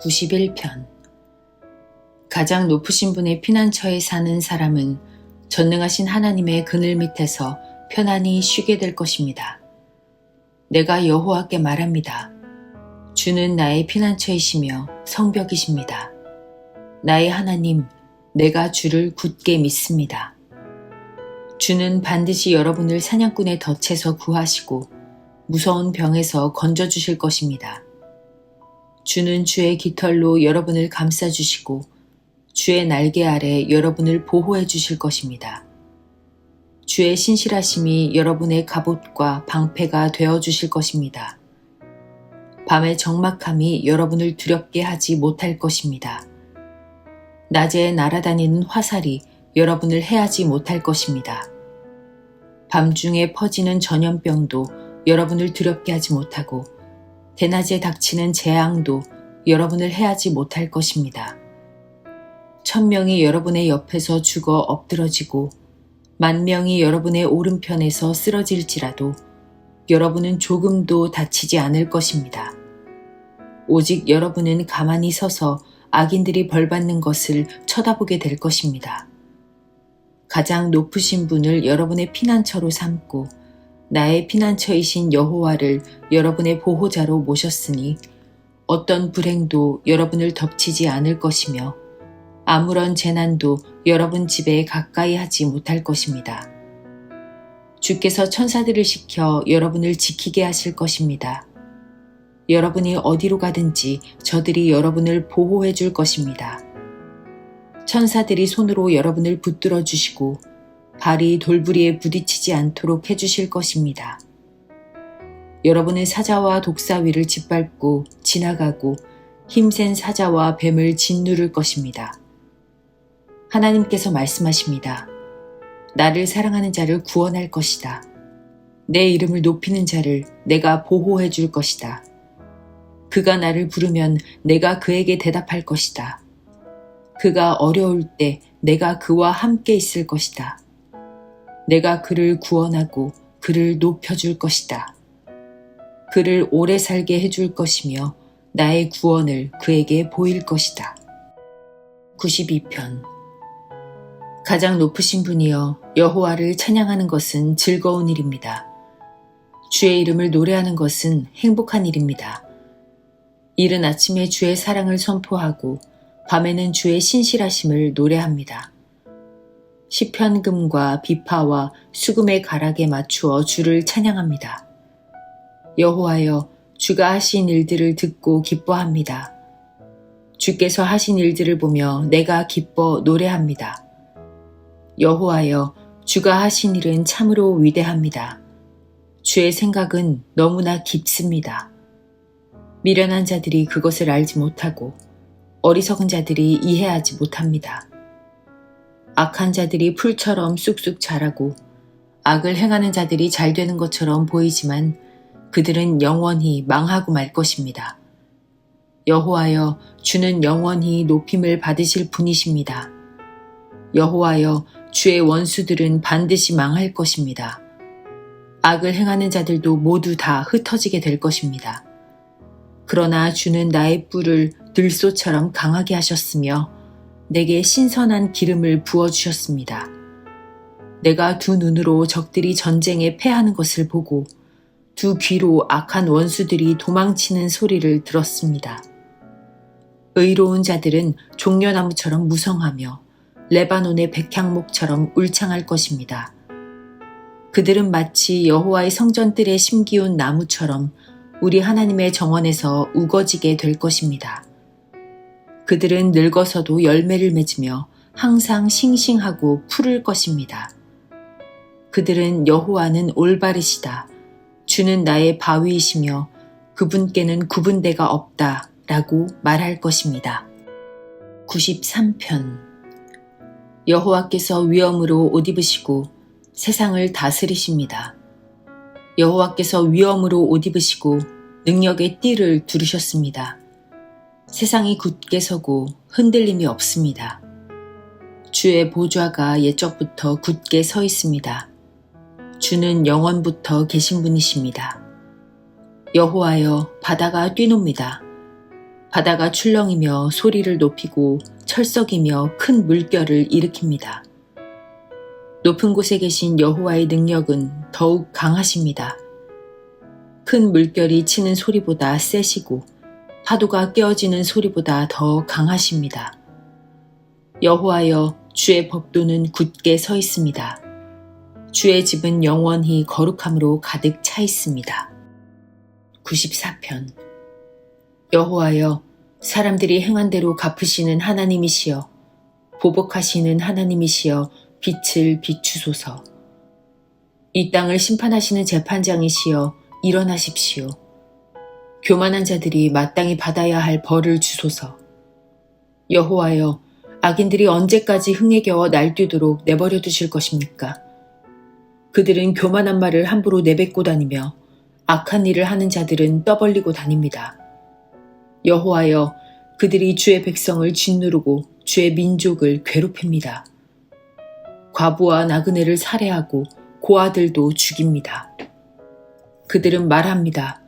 91편. 가장 높으신 분의 피난처에 사는 사람은 전능하신 하나님의 그늘 밑에서 편안히 쉬게 될 것입니다. 내가 여호와께 말합니다. 주는 나의 피난처이시며 성벽이십니다. 나의 하나님, 내가 주를 굳게 믿습니다. 주는 반드시 여러분을 사냥꾼의 덫에서 구하시고 무서운 병에서 건져주실 것입니다. 주는 주의 깃털로 여러분을 감싸주시고 주의 날개 아래 여러분을 보호해 주실 것입니다. 주의 신실하심이 여러분의 갑옷과 방패가 되어 주실 것입니다. 밤의 적막함이 여러분을 두렵게 하지 못할 것입니다. 낮에 날아다니는 화살이 여러분을 해하지 못할 것입니다. 밤중에 퍼지는 전염병도 여러분을 두렵게 하지 못하고 대낮에 닥치는 재앙도 여러분을 해하지 못할 것입니다. 1000명이 여러분의 옆에서 죽어 엎드러지고 10,000명이 여러분의 오른편에서 쓰러질지라도 여러분은 조금도 다치지 않을 것입니다. 오직 여러분은 가만히 서서 악인들이 벌받는 것을 쳐다보게 될 것입니다. 가장 높으신 분을 여러분의 피난처로 삼고 나의 피난처이신 여호와를 여러분의 보호자로 모셨으니 어떤 불행도 여러분을 덮치지 않을 것이며 아무런 재난도 여러분 집에 가까이 하지 못할 것입니다. 주께서 천사들을 시켜 여러분을 지키게 하실 것입니다. 여러분이 어디로 가든지 저들이 여러분을 보호해 줄 것입니다. 천사들이 손으로 여러분을 붙들어 주시고 발이 돌부리에 부딪히지 않도록 해주실 것입니다. 여러분의 사자와 독사위를 짓밟고 지나가고 힘센 사자와 뱀을 짓누를 것입니다. 하나님께서 말씀하십니다. 나를 사랑하는 자를 구원할 것이다. 내 이름을 높이는 자를 내가 보호해 줄 것이다. 그가 나를 부르면 내가 그에게 대답할 것이다. 그가 어려울 때 내가 그와 함께 있을 것이다. 내가 그를 구원하고 그를 높여줄 것이다. 그를 오래 살게 해줄 것이며 나의 구원을 그에게 보일 것이다. 92편. 가장 높으신 분이여 여호와를 찬양하는 것은 즐거운 일입니다. 주의 이름을 노래하는 것은 행복한 일입니다. 이른 아침에 주의 사랑을 선포하고 밤에는 주의 신실하심을 노래합니다. 시편금과 비파와 수금의 가락에 맞추어 주를 찬양합니다. 여호와여, 주가 하신 일들을 듣고 기뻐합니다. 주께서 하신 일들을 보며 내가 기뻐 노래합니다. 여호와여, 주가 하신 일은 참으로 위대합니다. 주의 생각은 너무나 깊습니다. 미련한 자들이 그것을 알지 못하고 어리석은 자들이 이해하지 못합니다. 악한 자들이 풀처럼 쑥쑥 자라고 악을 행하는 자들이 잘 되는 것처럼 보이지만 그들은 영원히 망하고 말 것입니다. 여호와여, 주는 영원히 높임을 받으실 분이십니다. 여호와여, 주의 원수들은 반드시 망할 것입니다. 악을 행하는 자들도 모두 다 흩어지게 될 것입니다. 그러나 주는 나의 뿔을 들소처럼 강하게 하셨으며 내게 신선한 기름을 부어주셨습니다. 내가 두 눈으로 적들이 전쟁에 패하는 것을 보고 두 귀로 악한 원수들이 도망치는 소리를 들었습니다. 의로운 자들은 종려나무처럼 무성하며 레바논의 백향목처럼 울창할 것입니다. 그들은 마치 여호와의 성전뜰에 심기운 나무처럼 우리 하나님의 정원에서 우거지게 될 것입니다. 그들은 늙어서도 열매를 맺으며 항상 싱싱하고 푸를 것입니다. 그들은 여호와는 올바르시다. 주는 나의 바위이시며 그분께는 구분대가 없다 라고 말할 것입니다. 93편. 여호와께서 위엄으로 옷 입으시고 세상을 다스리십니다. 여호와께서 위엄으로 옷 입으시고 능력의 띠를 두르셨습니다. 세상이 굳게 서고 흔들림이 없습니다. 주의 보좌가 옛적부터 굳게 서 있습니다. 주는 영원부터 계신 분이십니다. 여호와여, 바다가 뛰놉니다. 바다가 출렁이며 소리를 높이고 철썩이며 큰 물결을 일으킵니다. 높은 곳에 계신 여호와의 능력은 더욱 강하십니다. 큰 물결이 치는 소리보다 세시고 파도가 깨어지는 소리보다 더 강하십니다. 여호와여, 주의 법도는 굳게 서 있습니다. 주의 집은 영원히 거룩함으로 가득 차 있습니다. 94편. 여호와여, 사람들이 행한 대로 갚으시는 하나님이시여, 보복하시는 하나님이시여, 빛을 비추소서. 이 땅을 심판하시는 재판장이시여, 일어나십시오. 교만한 자들이 마땅히 받아야 할 벌을 주소서. 여호와여, 악인들이 언제까지 흥에 겨워 날뛰도록 내버려 두실 것입니까? 그들은 교만한 말을 함부로 내뱉고 다니며 악한 일을 하는 자들은 떠벌리고 다닙니다. 여호와여, 그들이 주의 백성을 짓누르고 주의 민족을 괴롭힙니다. 과부와 나그네를 살해하고 고아들도 죽입니다. 그들은 말합니다.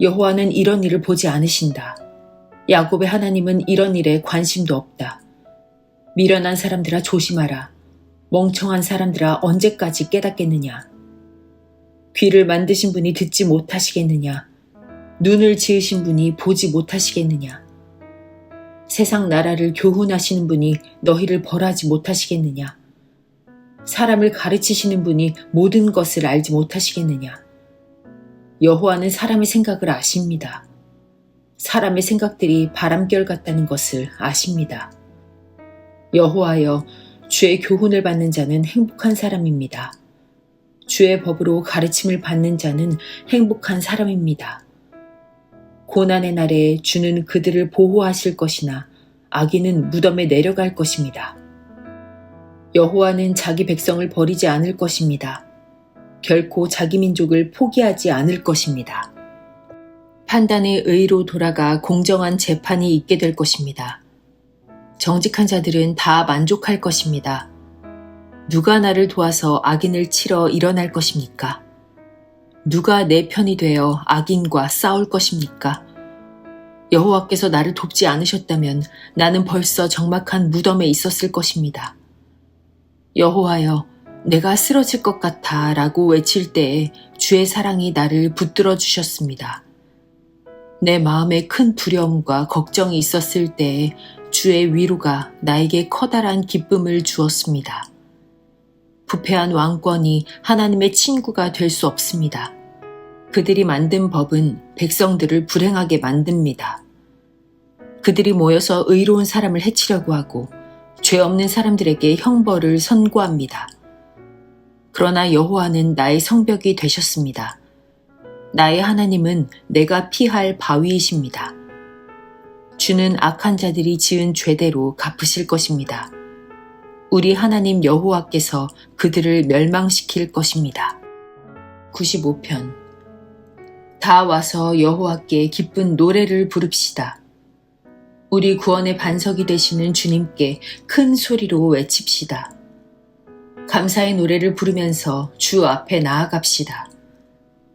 여호와는 이런 일을 보지 않으신다. 야곱의 하나님은 이런 일에 관심도 없다. 미련한 사람들아 조심하라. 멍청한 사람들아 언제까지 깨닫겠느냐. 귀를 만드신 분이 듣지 못하시겠느냐. 눈을 지으신 분이 보지 못하시겠느냐. 세상 나라를 교훈하시는 분이 너희를 벌하지 못하시겠느냐. 사람을 가르치시는 분이 모든 것을 알지 못하시겠느냐. 여호와는 사람의 생각을 아십니다. 사람의 생각들이 바람결 같다는 것을 아십니다. 여호와여, 주의 교훈을 받는 자는 행복한 사람입니다. 주의 법으로 가르침을 받는 자는 행복한 사람입니다. 고난의 날에 주는 그들을 보호하실 것이나 악인은 무덤에 내려갈 것입니다. 여호와는 자기 백성을 버리지 않을 것입니다. 결코 자기 민족을 포기하지 않을 것입니다. 판단의 의로 돌아가 공정한 재판이 있게 될 것입니다. 정직한 자들은 다 만족할 것입니다. 누가 나를 도와서 악인을 치러 일어날 것입니까? 누가 내 편이 되어 악인과 싸울 것입니까? 여호와께서 나를 돕지 않으셨다면 나는 벌써 적막한 무덤에 있었을 것입니다. 여호와여, 내가 쓰러질 것 같아 라고 외칠 때에 주의 사랑이 나를 붙들어 주셨습니다. 내 마음에 큰 두려움과 걱정이 있었을 때에 주의 위로가 나에게 커다란 기쁨을 주었습니다. 부패한 왕권이 하나님의 친구가 될 수 없습니다. 그들이 만든 법은 백성들을 불행하게 만듭니다. 그들이 모여서 의로운 사람을 해치려고 하고 죄 없는 사람들에게 형벌을 선고합니다. 그러나 여호와는 나의 성벽이 되셨습니다. 나의 하나님은 내가 피할 바위이십니다. 주는 악한 자들이 지은 죄대로 갚으실 것입니다. 우리 하나님 여호와께서 그들을 멸망시킬 것입니다. 95편. 다 와서 여호와께 기쁜 노래를 부릅시다. 우리 구원의 반석이 되시는 주님께 큰 소리로 외칩시다. 감사의 노래를 부르면서 주 앞에 나아갑시다.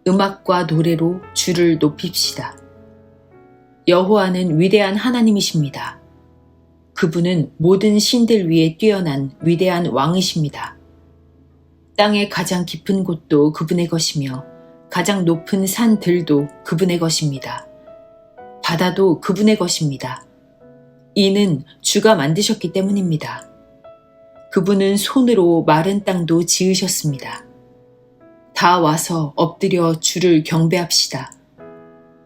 음악과 노래로 주를 높입시다. 여호와는 위대한 하나님이십니다. 그분은 모든 신들 위에 뛰어난 위대한 왕이십니다. 땅의 가장 깊은 곳도 그분의 것이며 가장 높은 산들도 그분의 것입니다. 바다도 그분의 것입니다. 이는 주가 만드셨기 때문입니다. 그분은 손으로 마른 땅도 지으셨습니다. 다 와서 엎드려 주를 경배합시다.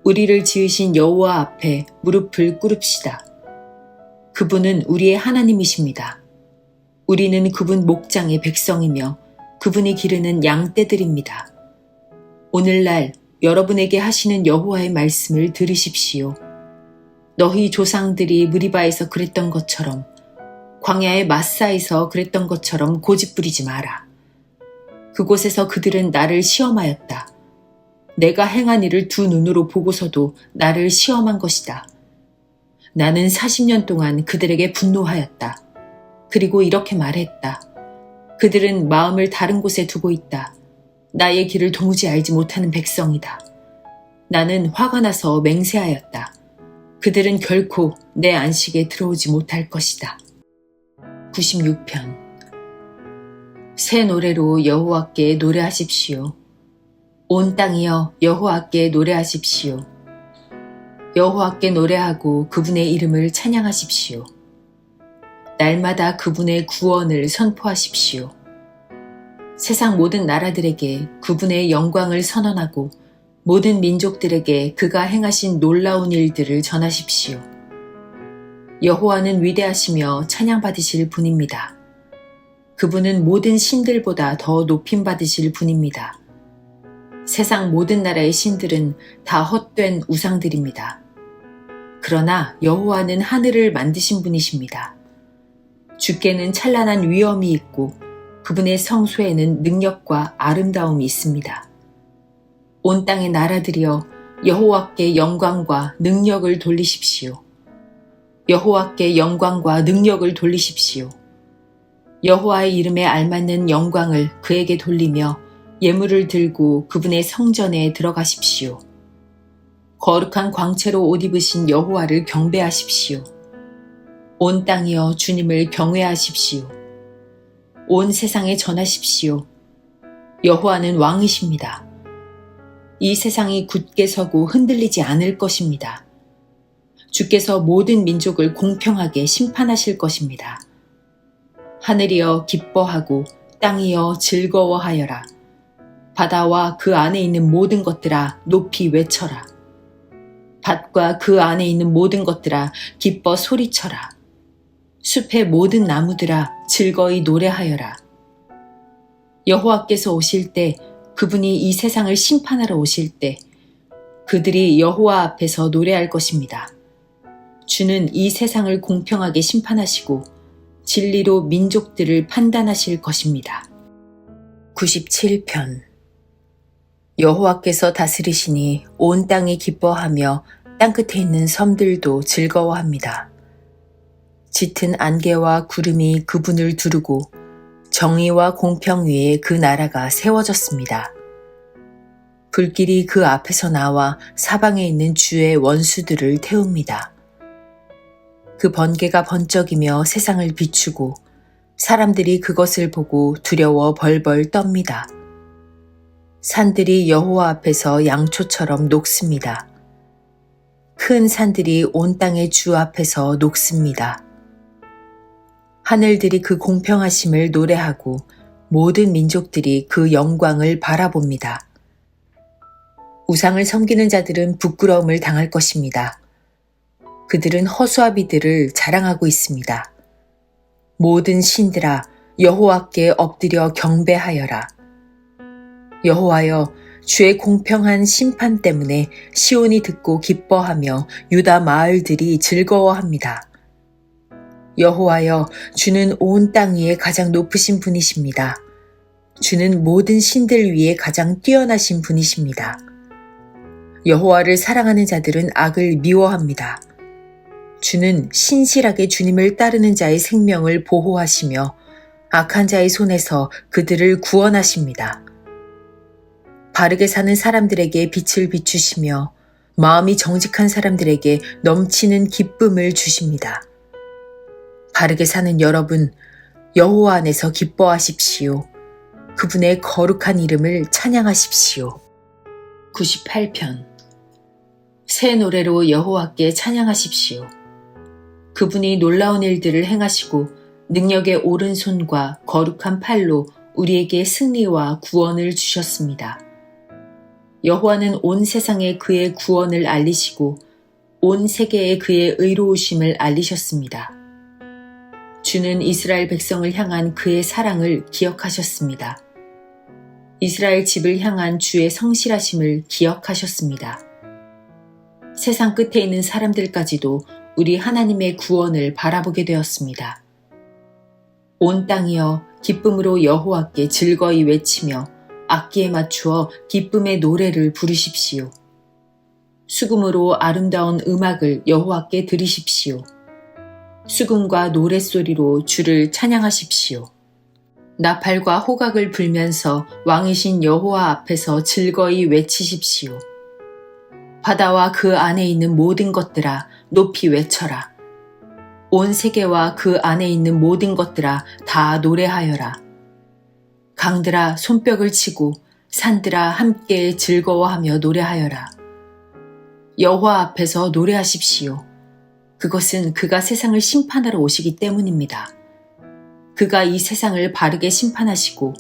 우리를 지으신 여호와 앞에 무릎을 꿇읍시다. 그분은 우리의 하나님이십니다. 우리는 그분 목장의 백성이며 그분이 기르는 양떼들입니다. 오늘날 여러분에게 하시는 여호와의 말씀을 들으십시오. 너희 조상들이 무리바에서 그랬던 것처럼 광야의 마사에서 그랬던 것처럼 고집부리지 마라. 그곳에서 그들은 나를 시험하였다. 내가 행한 일을 두 눈으로 보고서도 나를 시험한 것이다. 나는 40년 동안 그들에게 분노하였다. 그리고 이렇게 말했다. 그들은 마음을 다른 곳에 두고 있다. 나의 길을 도무지 알지 못하는 백성이다. 나는 화가 나서 맹세하였다. 그들은 결코 내 안식에 들어오지 못할 것이다. 96편. 새 노래로 여호와께 노래하십시오. 온 땅이여 여호와께 노래하십시오. 여호와께 노래하고 그분의 이름을 찬양하십시오. 날마다 그분의 구원을 선포하십시오. 세상 모든 나라들에게 그분의 영광을 선언하고 모든 민족들에게 그가 행하신 놀라운 일들을 전하십시오. 여호와는 위대하시며 찬양받으실 분입니다. 그분은 모든 신들보다 더 높임받으실 분입니다. 세상 모든 나라의 신들은 다 헛된 우상들입니다. 그러나 여호와는 하늘을 만드신 분이십니다. 주께는 찬란한 위엄이 있고 그분의 성소에는 능력과 아름다움이 있습니다. 온 땅의 나라들이여 여호와께 영광과 능력을 돌리십시오. 여호와께 영광과 능력을 돌리십시오. 여호와의 이름에 알맞는 영광을 그에게 돌리며 예물을 들고 그분의 성전에 들어가십시오. 거룩한 광채로 옷 입으신 여호와를 경배하십시오. 온 땅이여 주님을 경외하십시오. 온 세상에 전하십시오. 여호와는 왕이십니다. 이 세상이 굳게 서고 흔들리지 않을 것입니다. 주께서 모든 민족을 공평하게 심판하실 것입니다. 하늘이여 기뻐하고 땅이여 즐거워하여라. 바다와 그 안에 있는 모든 것들아 높이 외쳐라. 밭과 그 안에 있는 모든 것들아 기뻐 소리쳐라. 숲의 모든 나무들아 즐거이 노래하여라. 여호와께서 오실 때 그분이 이 세상을 심판하러 오실 때 그들이 여호와 앞에서 노래할 것입니다. 주는 이 세상을 공평하게 심판하시고 진리로 민족들을 판단하실 것입니다. 97편. 여호와께서 다스리시니 온 땅이 기뻐하며 땅끝에 있는 섬들도 즐거워합니다. 짙은 안개와 구름이 그분을 두르고 정의와 공평 위에 그 나라가 세워졌습니다. 불길이 그 앞에서 나와 사방에 있는 주의 원수들을 태웁니다. 그 번개가 번쩍이며 세상을 비추고 사람들이 그것을 보고 두려워 벌벌 떱니다. 산들이 여호와 앞에서 양초처럼 녹습니다. 큰 산들이 온 땅의 주 앞에서 녹습니다. 하늘들이 그 공평하심을 노래하고 모든 민족들이 그 영광을 바라봅니다. 우상을 섬기는 자들은 부끄러움을 당할 것입니다. 그들은 허수아비들을 자랑하고 있습니다. 모든 신들아 여호와께 엎드려 경배하여라. 여호와여 주의 공평한 심판 때문에 시온이 듣고 기뻐하며 유다 마을들이 즐거워합니다. 여호와여 주는 온 땅 위에 가장 높으신 분이십니다. 주는 모든 신들 위에 가장 뛰어나신 분이십니다. 여호와를 사랑하는 자들은 악을 미워합니다. 주는 신실하게 주님을 따르는 자의 생명을 보호하시며 악한 자의 손에서 그들을 구원하십니다. 바르게 사는 사람들에게 빛을 비추시며 마음이 정직한 사람들에게 넘치는 기쁨을 주십니다. 바르게 사는 여러분, 여호와 안에서 기뻐하십시오. 그분의 거룩한 이름을 찬양하십시오. 98편. 새 노래로 여호와께 찬양하십시오. 그분이 놀라운 일들을 행하시고 능력의 오른손과 거룩한 팔로 우리에게 승리와 구원을 주셨습니다. 여호와는 온 세상에 그의 구원을 알리시고 온 세계에 그의 의로우심을 알리셨습니다. 주는 이스라엘 백성을 향한 그의 사랑을 기억하셨습니다. 이스라엘 집을 향한 주의 성실하심을 기억하셨습니다. 세상 끝에 있는 사람들까지도 우리 하나님의 구원을 바라보게 되었습니다. 온 땅이여 기쁨으로 여호와께 즐거이 외치며 악기에 맞추어 기쁨의 노래를 부르십시오. 수금으로 아름다운 음악을 여호와께 드리십시오. 수금과 노랫소리로 주를 찬양하십시오. 나팔과 호각을 불면서 왕이신 여호와 앞에서 즐거이 외치십시오. 바다와 그 안에 있는 모든 것들아 높이 외쳐라. 온 세계와 그 안에 있는 모든 것들아 다 노래하여라. 강들아 손뼉을 치고 산들아 함께 즐거워하며 노래하여라. 여호와 앞에서 노래하십시오. 그것은 그가 세상을 심판하러 오시기 때문입니다. 그가 이 세상을 바르게 심판하시고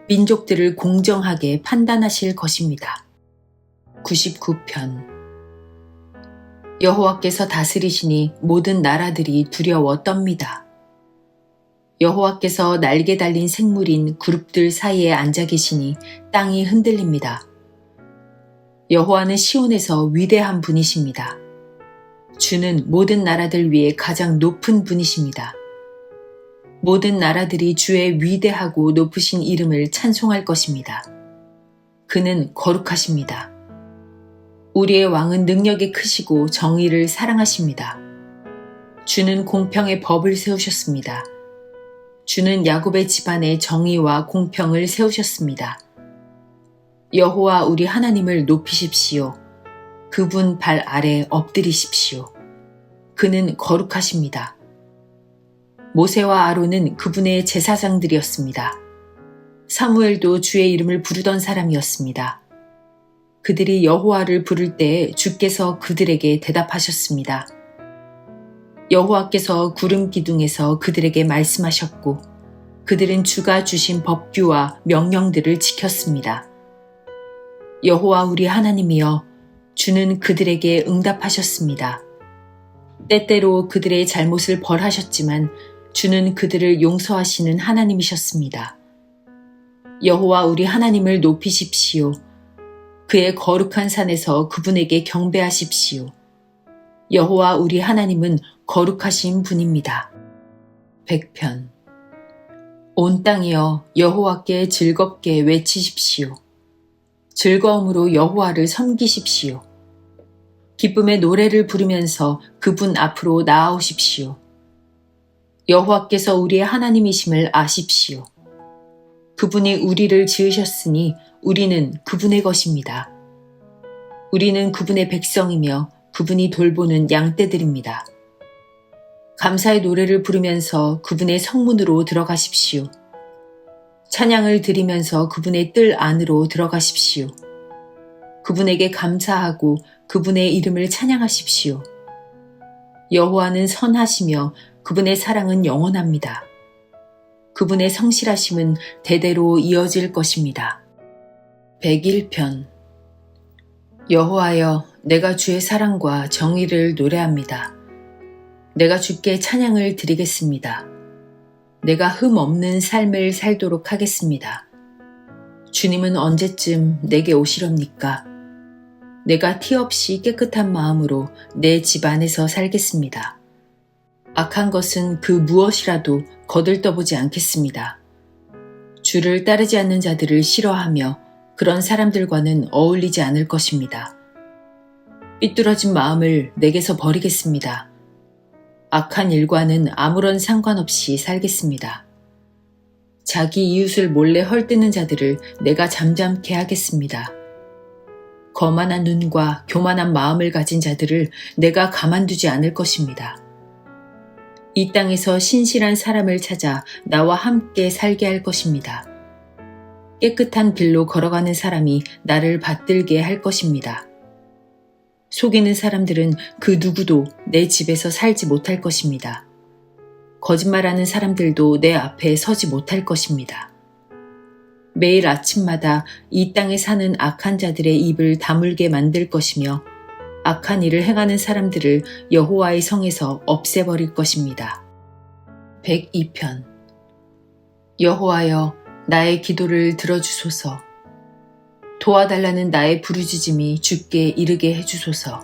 민족들을 공정하게 판단하실 것입니다. 99편. 여호와께서 다스리시니 모든 나라들이 두려워 떱니다. 여호와께서 날개 달린 생물인 그룹들 사이에 앉아 계시니 땅이 흔들립니다. 여호와는 시온에서 위대한 분이십니다. 주는 모든 나라들 위에 가장 높은 분이십니다. 모든 나라들이 주의 위대하고 높으신 이름을 찬송할 것입니다. 그는 거룩하십니다. 우리의 왕은 능력이 크시고 정의를 사랑하십니다. 주는 공평의 법을 세우셨습니다. 주는 야곱의 집안에 정의와 공평을 세우셨습니다. 여호와 우리 하나님을 높이십시오. 그분 발 아래 엎드리십시오. 그는 거룩하십니다. 모세와 아론은 그분의 제사장들이었습니다. 사무엘도 주의 이름을 부르던 사람이었습니다. 그들이 여호와를 부를 때에 주께서 그들에게 대답하셨습니다. 여호와께서 구름 기둥에서 그들에게 말씀하셨고 그들은 주가 주신 법규와 명령들을 지켰습니다. 여호와 우리 하나님이여, 주는 그들에게 응답하셨습니다. 때때로 그들의 잘못을 벌하셨지만 주는 그들을 용서하시는 하나님이셨습니다. 여호와 우리 하나님을 높이십시오. 그의 거룩한 산에서 그분에게 경배하십시오. 여호와 우리 하나님은 거룩하신 분입니다. 100편. 온 땅이여 여호와께 즐겁게 외치십시오. 즐거움으로 여호와를 섬기십시오. 기쁨의 노래를 부르면서 그분 앞으로 나아오십시오. 여호와께서 우리의 하나님이심을 아십시오. 그분이 우리를 지으셨으니 우리는 그분의 것입니다. 우리는 그분의 백성이며 그분이 돌보는 양떼들입니다. 감사의 노래를 부르면서 그분의 성문으로 들어가십시오. 찬양을 드리면서 그분의 뜰 안으로 들어가십시오. 그분에게 감사하고 그분의 이름을 찬양하십시오. 여호와는 선하시며 그분의 사랑은 영원합니다. 그분의 성실하심은 대대로 이어질 것입니다. 101편. 여호와여, 내가 주의 사랑과 정의를 노래합니다. 내가 주께 찬양을 드리겠습니다. 내가 흠 없는 삶을 살도록 하겠습니다. 주님은 언제쯤 내게 오시렵니까? 내가 티 없이 깨끗한 마음으로 내 집 안에서 살겠습니다. 악한 것은 그 무엇이라도 거들떠보지 않겠습니다. 주를 따르지 않는 자들을 싫어하며 그런 사람들과는 어울리지 않을 것입니다. 삐뚤어진 마음을 내게서 버리겠습니다. 악한 일과는 아무런 상관없이 살겠습니다. 자기 이웃을 몰래 헐뜯는 자들을 내가 잠잠케 하겠습니다. 거만한 눈과 교만한 마음을 가진 자들을 내가 가만두지 않을 것입니다. 이 땅에서 신실한 사람을 찾아 나와 함께 살게 할 것입니다. 깨끗한 길로 걸어가는 사람이 나를 받들게 할 것입니다. 속이는 사람들은 그 누구도 내 집에서 살지 못할 것입니다. 거짓말하는 사람들도 내 앞에 서지 못할 것입니다. 매일 아침마다 이 땅에 사는 악한 자들의 입을 다물게 만들 것이며 악한 일을 행하는 사람들을 여호와의 성에서 없애버릴 것입니다. 102편. 여호와여, 나의 기도를 들어주소서. 도와달라는 나의 부르짖음이 주께 이르게 해주소서.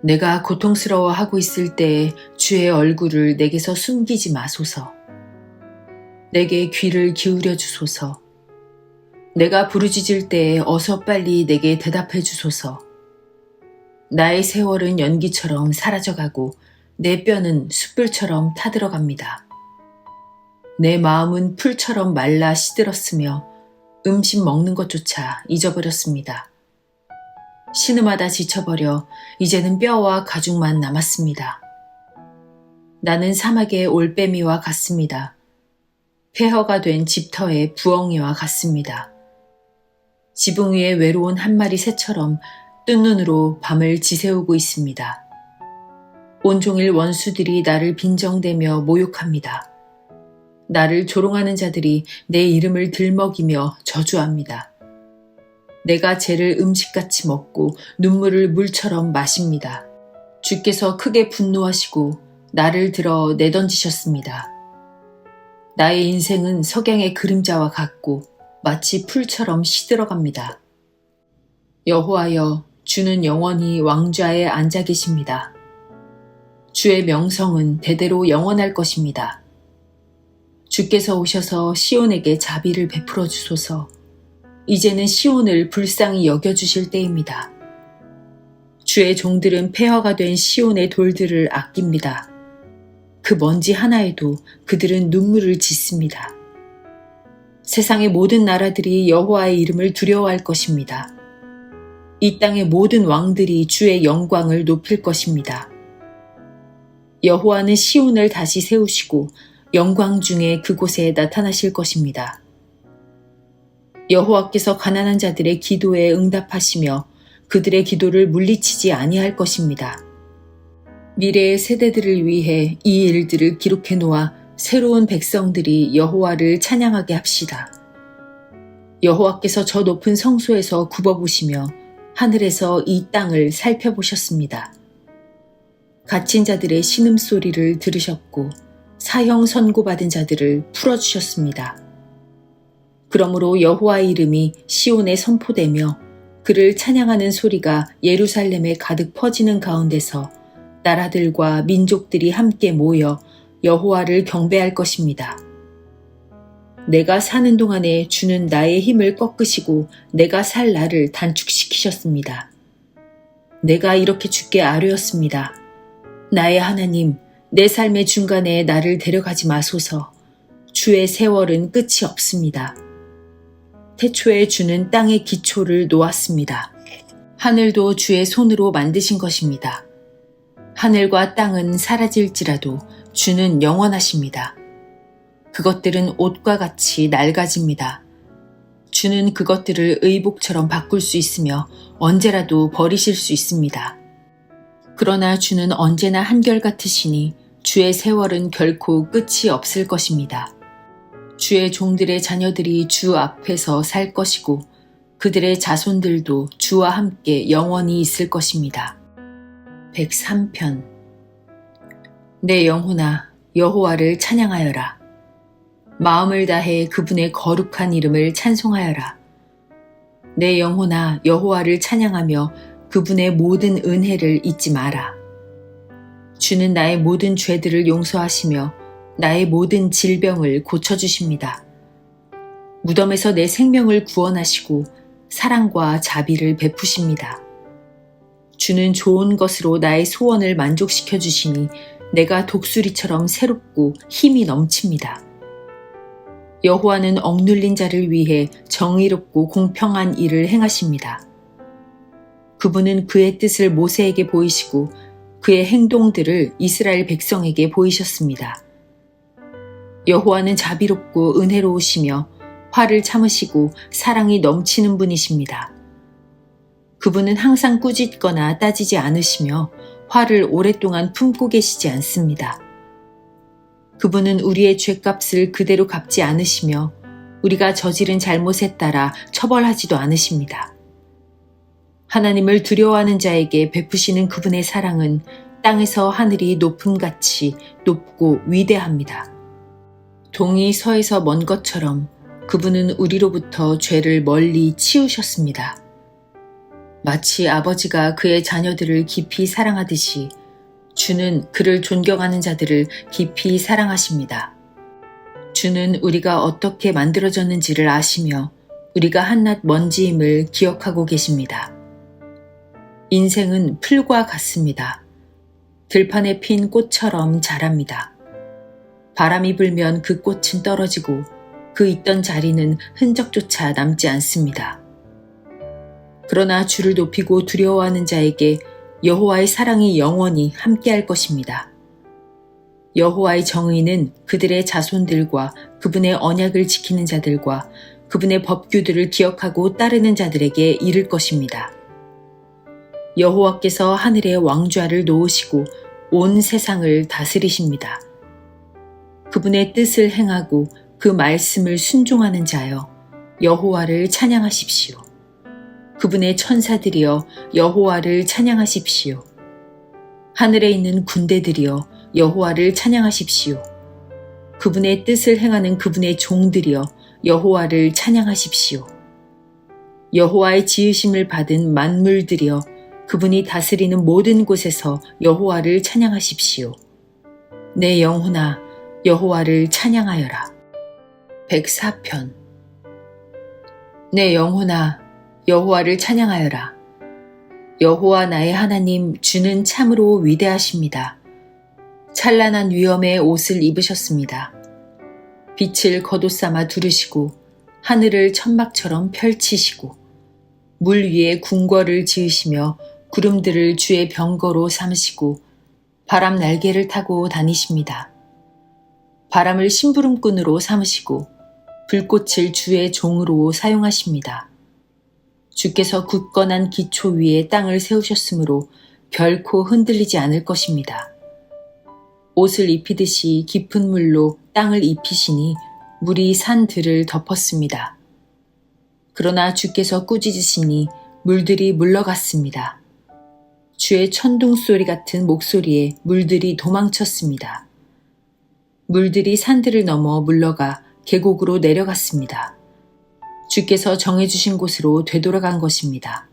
내가 고통스러워하고 있을 때에 주의 얼굴을 내게서 숨기지 마소서. 내게 귀를 기울여 주소서. 내가 부르짖을 때에 어서 빨리 내게 대답해 주소서. 나의 세월은 연기처럼 사라져가고 내 뼈는 숯불처럼 타들어갑니다. 내 마음은 풀처럼 말라 시들었으며 음식 먹는 것조차 잊어버렸습니다. 신음하다 지쳐버려 이제는 뼈와 가죽만 남았습니다. 나는 사막의 올빼미와 같습니다. 폐허가 된 집터의 부엉이와 같습니다. 지붕 위에 외로운 한 마리 새처럼 뜬 눈으로 밤을 지새우고 있습니다. 온종일 원수들이 나를 빈정대며 모욕합니다. 나를 조롱하는 자들이 내 이름을 들먹이며 저주합니다. 내가 죄를 음식같이 먹고 눈물을 물처럼 마십니다. 주께서 크게 분노하시고 나를 들어 내던지셨습니다. 나의 인생은 석양의 그림자와 같고 마치 풀처럼 시들어갑니다. 여호와여, 주는 영원히 왕좌에 앉아 계십니다. 주의 명성은 대대로 영원할 것입니다. 주께서 오셔서 시온에게 자비를 베풀어 주소서. 이제는 시온을 불쌍히 여겨주실 때입니다. 주의 종들은 폐허가 된 시온의 돌들을 아낍니다. 그 먼지 하나에도 그들은 눈물을 짓습니다. 세상의 모든 나라들이 여호와의 이름을 두려워할 것입니다. 이 땅의 모든 왕들이 주의 영광을 높일 것입니다. 여호와는 시온을 다시 세우시고 영광 중에 그곳에 나타나실 것입니다. 여호와께서 가난한 자들의 기도에 응답하시며 그들의 기도를 물리치지 아니할 것입니다. 미래의 세대들을 위해 이 일들을 기록해 놓아 새로운 백성들이 여호와를 찬양하게 합시다. 여호와께서 저 높은 성소에서 굽어보시며 하늘에서 이 땅을 살펴보셨습니다. 갇힌 자들의 신음소리를 들으셨고 사형 선고받은 자들을 풀어주셨습니다. 그러므로 여호와의 이름이 시온에 선포되며 그를 찬양하는 소리가 예루살렘에 가득 퍼지는 가운데서 나라들과 민족들이 함께 모여 여호와를 경배할 것입니다. 내가 사는 동안에 주는 나의 힘을 꺾으시고 내가 살 날을 단축시키셨습니다. 내가 이렇게 주께 아뢰었습니다. 나의 하나님, 내 삶의 중간에 나를 데려가지 마소서. 주의 세월은 끝이 없습니다. 태초에 주는 땅의 기초를 놓았습니다. 하늘도 주의 손으로 만드신 것입니다. 하늘과 땅은 사라질지라도 주는 영원하십니다. 그것들은 옷과 같이 낡아집니다. 주는 그것들을 의복처럼 바꿀 수 있으며 언제라도 버리실 수 있습니다. 그러나 주는 언제나 한결같으시니 주의 세월은 결코 끝이 없을 것입니다. 주의 종들의 자녀들이 주 앞에서 살 것이고 그들의 자손들도 주와 함께 영원히 있을 것입니다. 103편. 내 영혼아, 여호와를 찬양하여라. 마음을 다해 그분의 거룩한 이름을 찬송하여라. 내 영혼아, 여호와를 찬양하며 그분의 모든 은혜를 잊지 마라. 주는 나의 모든 죄들을 용서하시며 나의 모든 질병을 고쳐주십니다. 무덤에서 내 생명을 구원하시고 사랑과 자비를 베푸십니다. 주는 좋은 것으로 나의 소원을 만족시켜 주시니 내가 독수리처럼 새롭고 힘이 넘칩니다. 여호와는 억눌린 자를 위해 정의롭고 공평한 일을 행하십니다. 그분은 그의 뜻을 모세에게 보이시고 그의 행동들을 이스라엘 백성에게 보이셨습니다. 여호와는 자비롭고 은혜로우시며 화를 참으시고 사랑이 넘치는 분이십니다. 그분은 항상 꾸짖거나 따지지 않으시며 화를 오랫동안 품고 계시지 않습니다. 그분은 우리의 죄값을 그대로 갚지 않으시며 우리가 저지른 잘못에 따라 처벌하지도 않으십니다. 하나님을 두려워하는 자에게 베푸시는 그분의 사랑은 땅에서 하늘이 높음같이 높고 위대합니다. 동이 서에서 먼 것처럼 그분은 우리로부터 죄를 멀리 치우셨습니다. 마치 아버지가 그의 자녀들을 깊이 사랑하듯이 주는 그를 존경하는 자들을 깊이 사랑하십니다. 주는 우리가 어떻게 만들어졌는지를 아시며 우리가 한낱 먼지임을 기억하고 계십니다. 인생은 풀과 같습니다. 들판에 핀 꽃처럼 자랍니다. 바람이 불면 그 꽃은 떨어지고 그 있던 자리는 흔적조차 남지 않습니다. 그러나 주를 높이고 두려워하는 자에게 여호와의 사랑이 영원히 함께할 것입니다. 여호와의 정의는 그들의 자손들과 그분의 언약을 지키는 자들과 그분의 법규들을 기억하고 따르는 자들에게 이를 것입니다. 여호와께서 하늘에 왕좌를 놓으시고 온 세상을 다스리십니다. 그분의 뜻을 행하고 그 말씀을 순종하는 자여, 여호와를 찬양하십시오. 그분의 천사들이여, 여호와를 찬양하십시오. 하늘에 있는 군대들이여, 여호와를 찬양하십시오. 그분의 뜻을 행하는 그분의 종들이여, 여호와를 찬양하십시오. 여호와의 지으심을 받은 만물들이여, 그분이 다스리는 모든 곳에서 여호와를 찬양하십시오. 내 영혼아, 여호와를 찬양하여라. 104편. 내 영혼아, 여호와를 찬양하여라. 여호와 나의 하나님, 주는 참으로 위대하십니다. 찬란한 위엄의 옷을 입으셨습니다. 빛을 겉옷삼아 두르시고 하늘을 천막처럼 펼치시고 물 위에 궁궐을 지으시며 구름들을 주의 병거로 삼으시고 바람 날개를 타고 다니십니다. 바람을 심부름꾼으로 삼으시고 불꽃을 주의 종으로 사용하십니다. 주께서 굳건한 기초 위에 땅을 세우셨으므로 결코 흔들리지 않을 것입니다. 옷을 입히듯이 깊은 물로 땅을 입히시니 물이 산들을 덮었습니다. 그러나 주께서 꾸짖으시니 물들이 물러갔습니다. 주의 천둥 소리 같은 목소리에 물들이 도망쳤습니다. 물들이 산들을 넘어 물러가 계곡으로 내려갔습니다. 주께서 정해주신 곳으로 되돌아간 것입니다.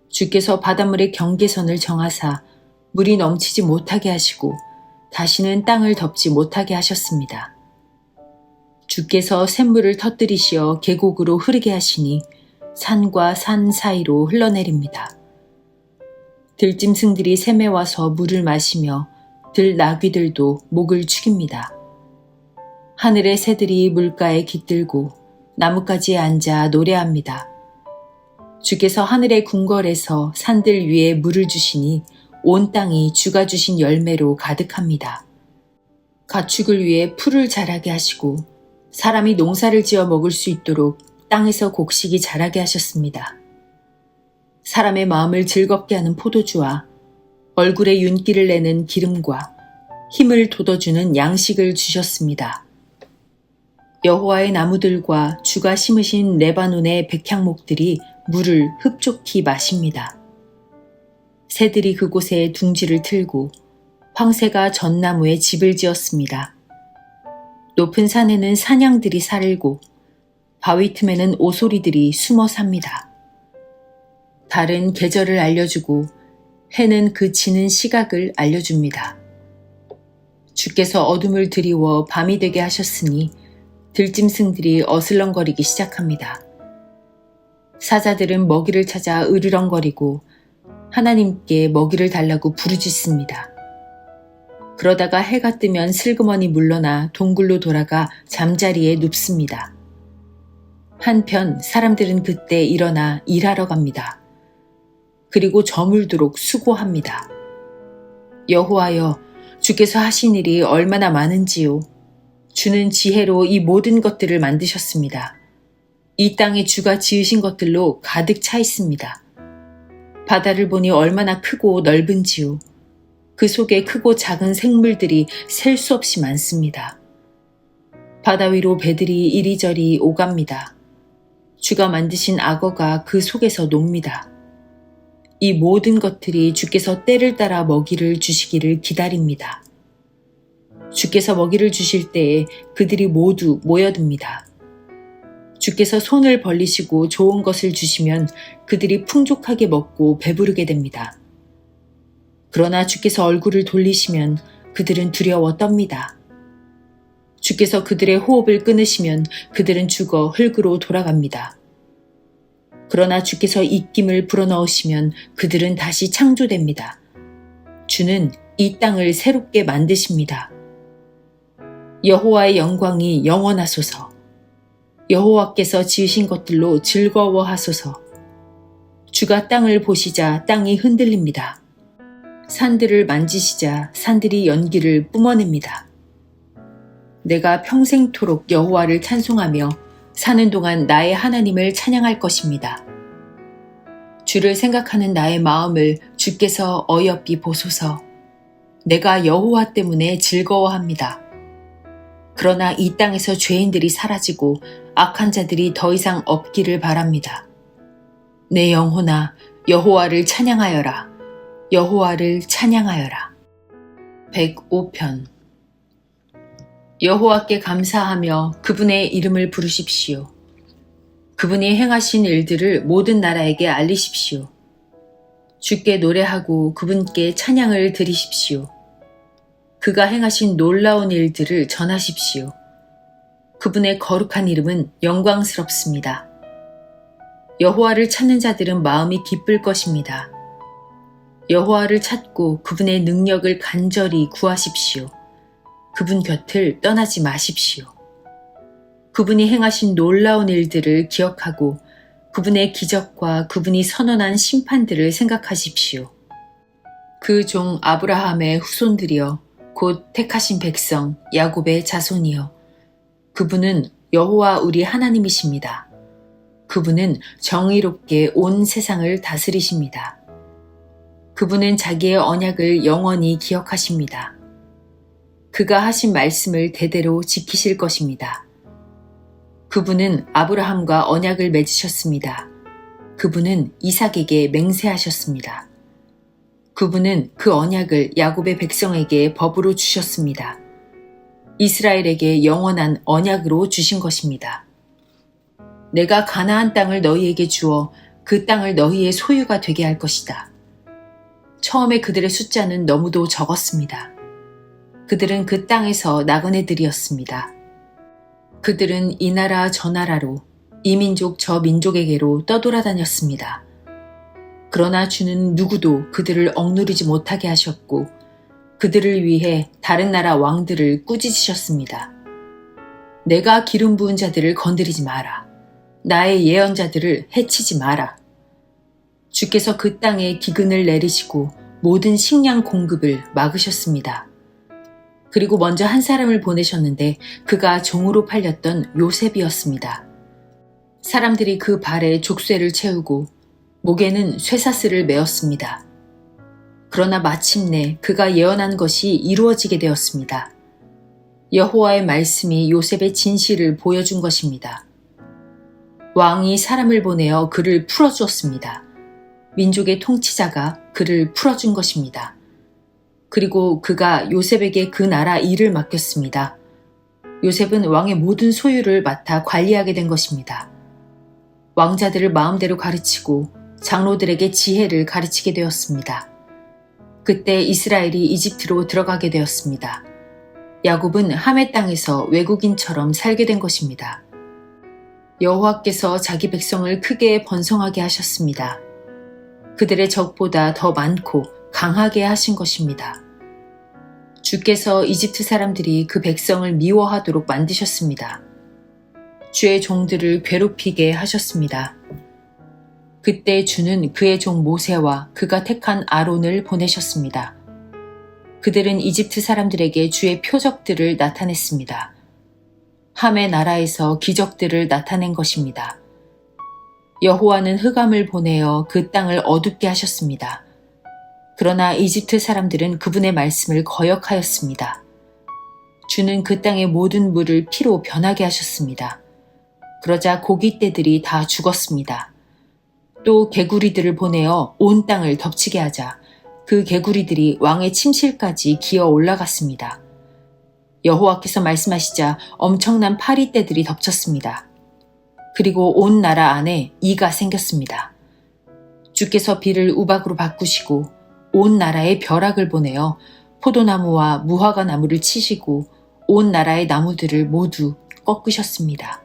주께서 바닷물의 경계선을 정하사 물이 넘치지 못하게 하시고 다시는 땅을 덮지 못하게 하셨습니다. 주께서 샘물을 터뜨리시어 계곡으로 흐르게 하시니 산과 산 사이로 흘러내립니다. 들짐승들이 샘에 와서 물을 마시며 들나귀들도 목을 축입니다. 하늘의 새들이 물가에 깃들고 나뭇가지에 앉아 노래합니다. 주께서 하늘의 궁궐에서 산들 위에 물을 주시니 온 땅이 주가 주신 열매로 가득합니다. 가축을 위해 풀을 자라게 하시고 사람이 농사를 지어 먹을 수 있도록 땅에서 곡식이 자라게 하셨습니다. 사람의 마음을 즐겁게 하는 포도주와 얼굴에 윤기를 내는 기름과 힘을 돋워주는 양식을 주셨습니다. 여호와의 나무들과 주가 심으신 레바논의 백향목들이 물을 흡족히 마십니다. 새들이 그곳에 둥지를 틀고 황새가 전나무에 집을 지었습니다. 높은 산에는 사냥들이 살고 바위 틈에는 오소리들이 숨어 삽니다. 달은 계절을 알려주고 해는 그 지는 시각을 알려줍니다. 주께서 어둠을 드리워 밤이 되게 하셨으니 들짐승들이 어슬렁거리기 시작합니다. 사자들은 먹이를 찾아 으르렁거리고 하나님께 먹이를 달라고 부르짖습니다. 그러다가 해가 뜨면 슬그머니 물러나 동굴로 돌아가 잠자리에 눕습니다. 한편 사람들은 그때 일어나 일하러 갑니다. 그리고 저물도록 수고합니다. 여호와여, 주께서 하신 일이 얼마나 많은지요. 주는 지혜로 이 모든 것들을 만드셨습니다. 이 땅에 주가 지으신 것들로 가득 차 있습니다. 바다를 보니 얼마나 크고 넓은지요. 그 속에 크고 작은 생물들이 셀 수 없이 많습니다. 바다 위로 배들이 이리저리 오갑니다. 주가 만드신 악어가 그 속에서 놉니다. 이 모든 것들이 주께서 때를 따라 먹이를 주시기를 기다립니다. 주께서 먹이를 주실 때에 그들이 모두 모여듭니다. 주께서 손을 벌리시고 좋은 것을 주시면 그들이 풍족하게 먹고 배부르게 됩니다. 그러나 주께서 얼굴을 돌리시면 그들은 두려워 떱니다. 주께서 그들의 호흡을 끊으시면 그들은 죽어 흙으로 돌아갑니다. 그러나 주께서 입김을 불어넣으시면 그들은 다시 창조됩니다. 주는 이 땅을 새롭게 만드십니다. 여호와의 영광이 영원하소서. 여호와께서 지으신 것들로 즐거워하소서. 주가 땅을 보시자 땅이 흔들립니다. 산들을 만지시자 산들이 연기를 뿜어냅니다. 내가 평생토록 여호와를 찬송하며 사는 동안 나의 하나님을 찬양할 것입니다. 주를 생각하는 나의 마음을 주께서 어여삐 보소서. 내가 여호와 때문에 즐거워합니다. 그러나 이 땅에서 죄인들이 사라지고 악한 자들이 더 이상 없기를 바랍니다. 내 영혼아, 여호와를 찬양하여라. 여호와를 찬양하여라. 105편. 여호와께 감사하며 그분의 이름을 부르십시오. 그분이 행하신 일들을 모든 나라에게 알리십시오. 주께 노래하고 그분께 찬양을 드리십시오. 그가 행하신 놀라운 일들을 전하십시오. 그분의 거룩한 이름은 영광스럽습니다. 여호와를 찾는 자들은 마음이 기쁠 것입니다. 여호와를 찾고 그분의 능력을 간절히 구하십시오. 그분 곁을 떠나지 마십시오. 그분이 행하신 놀라운 일들을 기억하고 그분의 기적과 그분이 선언한 심판들을 생각하십시오. 그 종 아브라함의 후손들이여 곧 택하신 백성 야곱의 자손이여 그분은 여호와 우리 하나님이십니다. 그분은 정의롭게 온 세상을 다스리십니다. 그분은 자기의 언약을 영원히 기억하십니다. 그가 하신 말씀을 대대로 지키실 것입니다. 그분은 아브라함과 언약을 맺으셨습니다. 그분은 이삭에게 맹세하셨습니다. 그분은 그 언약을 야곱의 백성에게 법으로 주셨습니다. 이스라엘에게 영원한 언약으로 주신 것입니다. 내가 가나안 땅을 너희에게 주어 그 땅을 너희의 소유가 되게 할 것이다. 처음에 그들의 숫자는 너무도 적었습니다. 그들은 그 땅에서 나그네들이었습니다. 그들은 이 나라 저 나라로 이 민족 저 민족에게로 떠돌아다녔습니다. 그러나 주는 누구도 그들을 억누르지 못하게 하셨고 그들을 위해 다른 나라 왕들을 꾸짖으셨습니다. 내가 기름 부은 자들을 건드리지 마라. 나의 예언자들을 해치지 마라. 주께서 그 땅에 기근을 내리시고 모든 식량 공급을 막으셨습니다. 그리고 먼저 한 사람을 보내셨는데 그가 종으로 팔렸던 요셉이었습니다. 사람들이 그 발에 족쇄를 채우고 목에는 쇠사슬을 메었습니다. 그러나 마침내 그가 예언한 것이 이루어지게 되었습니다. 여호와의 말씀이 요셉의 진실을 보여준 것입니다. 왕이 사람을 보내어 그를 풀어주었습니다. 민족의 통치자가 그를 풀어준 것입니다. 그리고 그가 요셉에게 그 나라 일을 맡겼습니다. 요셉은 왕의 모든 소유를 맡아 관리하게 된 것입니다. 왕자들을 마음대로 가르치고 장로들에게 지혜를 가르치게 되었습니다. 그때 이스라엘이 이집트로 들어가게 되었습니다. 야곱은 함의 땅에서 외국인처럼 살게 된 것입니다. 여호와께서 자기 백성을 크게 번성하게 하셨습니다. 그들의 적보다 더 많고 강하게 하신 것입니다. 주께서 이집트 사람들이 그 백성을 미워하도록 만드셨습니다. 주의 종들을 괴롭히게 하셨습니다. 그때 주는 그의 종 모세와 그가 택한 아론을 보내셨습니다. 그들은 이집트 사람들에게 주의 표적들을 나타냈습니다. 함의 나라에서 기적들을 나타낸 것입니다. 여호와는 흑암을 보내어 그 땅을 어둡게 하셨습니다. 그러나 이집트 사람들은 그분의 말씀을 거역하였습니다. 주는 그 땅의 모든 물을 피로 변하게 하셨습니다. 그러자 고깃떼들이 다 죽었습니다. 또 개구리들을 보내어 온 땅을 덮치게 하자 그 개구리들이 왕의 침실까지 기어 올라갔습니다. 여호와께서 말씀하시자 엄청난 파리떼들이 덮쳤습니다. 그리고 온 나라 안에 이가 생겼습니다. 주께서 비를 우박으로 바꾸시고 온 나라에 벼락을 보내어 포도나무와 무화과 나무를 치시고 온 나라의 나무들을 모두 꺾으셨습니다.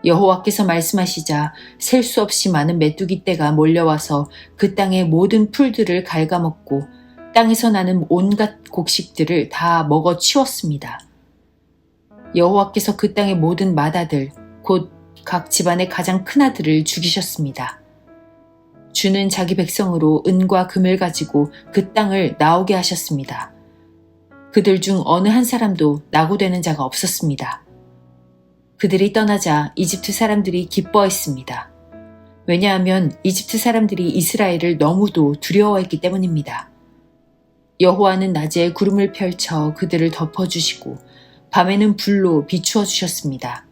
여호와께서 말씀하시자 셀 수 없이 많은 메뚜기 떼가 몰려와서 그 땅의 모든 풀들을 갉아먹고 땅에서 나는 온갖 곡식들을 다 먹어 치웠습니다. 여호와께서 그 땅의 모든 맏아들 곧 각 집안의 가장 큰 아들을 죽이셨습니다. 주는 자기 백성으로 은과 금을 가지고 그 땅을 나오게 하셨습니다. 그들 중 어느 한 사람도 낙오되는 자가 없었습니다. 그들이 떠나자 이집트 사람들이 기뻐했습니다. 왜냐하면 이집트 사람들이 이스라엘을 너무도 두려워했기 때문입니다. 여호와는 낮에 구름을 펼쳐 그들을 덮어주시고 밤에는 불로 비추어 주셨습니다.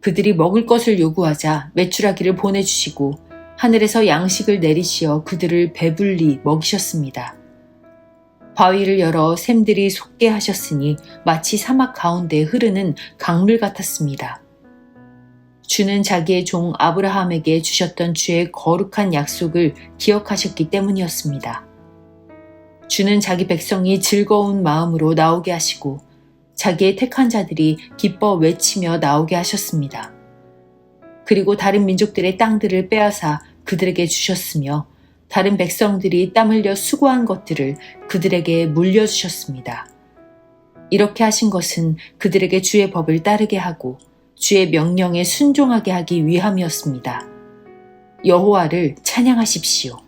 그들이 먹을 것을 요구하자 메추라기를 보내주시고 하늘에서 양식을 내리시어 그들을 배불리 먹이셨습니다. 바위를 열어 샘들이 솟게 하셨으니 마치 사막 가운데 흐르는 강물 같았습니다. 주는 자기의 종 아브라함에게 주셨던 주의 거룩한 약속을 기억하셨기 때문이었습니다. 주는 자기 백성이 즐거운 마음으로 나오게 하시고 자기의 택한 자들이 기뻐 외치며 나오게 하셨습니다. 그리고 다른 민족들의 땅들을 빼앗아 그들에게 주셨으며 다른 백성들이 땀 흘려 수고한 것들을 그들에게 물려주셨습니다. 이렇게 하신 것은 그들에게 주의 법을 따르게 하고 주의 명령에 순종하게 하기 위함이었습니다. 여호와를 찬양하십시오.